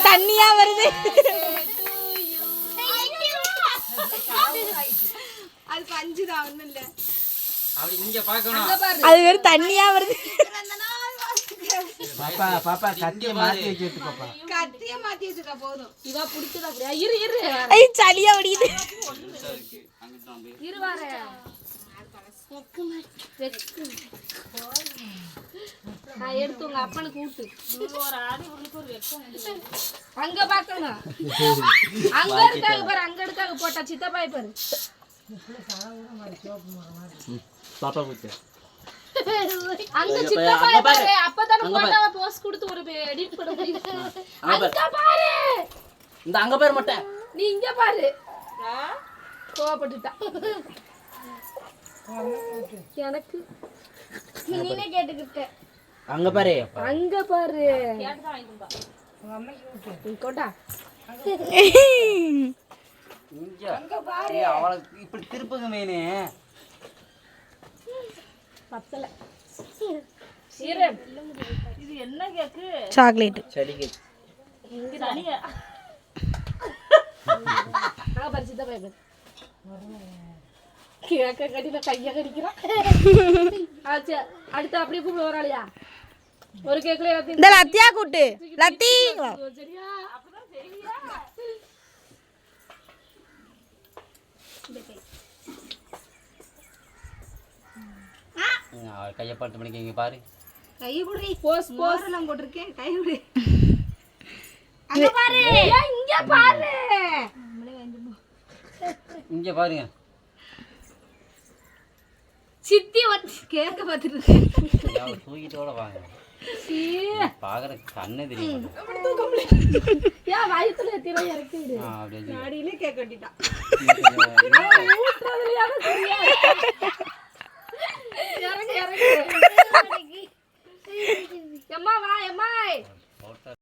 தண்ணியா வருது. அது பஞ்சு தான் ஒண்ணும் இல்ல. அப்படி இங்க பார்க்கணும். அது வெறும் தண்ணியா வருது. பாப்பா பாப்பா கத்திய மாத்தி வச்சிட்டு பாப்பா. கத்திய மாத்தி வச்சுக்க போதும். இவா புடிச்சதா அப்படியே இரு ஐ சளியா வடியுது. இரு வாரே. நான் எடுத்து உங்க அப்பனுக்கு ஊட்டு. ஒரு ஆதி உங்களுக்கு ஒரு வெக்கம். அங்க பாக்கங்க. அங்க இருக்காங்க பாரு, அங்க இருக்காங்க போட்டா சித்தப்பாய் பாரு. பாப்பா கூத்து. அங்க சித்தப்பாய் பாரு, அப்பதான் போட்டோவை போஸ்ட் கொடுத்து ஒரு எடிட் பண்ண முடியும். அங்க பாரு. இந்த அங்க பாரு மொட்டை. நீ இங்க பாரு. கோவப்பட்டுட்டா. எனக்கு நீனே கேட்டுக்கிட்ட. அங்க பாரு. அங்க பாரு. கேட்டா வாங்கிடும்பா. உங்க அம்மாக்கு ஊட்டு. கோட்டா. இங்க அங்க பாரு. அவளுக்கு இப்படி திருப்புங்க மேனே. பத்தல. சீரே. இது என்ன கேக்கு? சாக்லேட். சளிக்கு. இங்க தனியா. நான் பரிசிட்ட போய். கேக்க கடில கைய கடிக்குறா. ஆச்சா அடுத்து அப்படியே கூப்பிட வராளையா? ஒரு கேக்ல எல்லாத்தையும் இந்த லத்தியா கூட்டு. லத்தி. சரியா? அப்பதான் தெரியா? கையை பார்த்து மணிக்கு இங்க பாரு. கை குடி. போஸ் எல்லாம் போட்டிருக்கேன். கை குடி. அங்க பாரு. இங்க பாரு. இங்க பாருங்க. சித்தி வந்து கேக்க பார்த்துட்டு இருக்கேன். தூக்கிட்டோட வாங்க. பாக்குற கண்ணே தெரியும். யா வயித்துல எத்திர இறக்கிடு. அப்படியே நாடியிலே கேக் கட்டிட்டான். ஊட்றதுலயாவது தெரியாது. இறங்கு இறங்கு.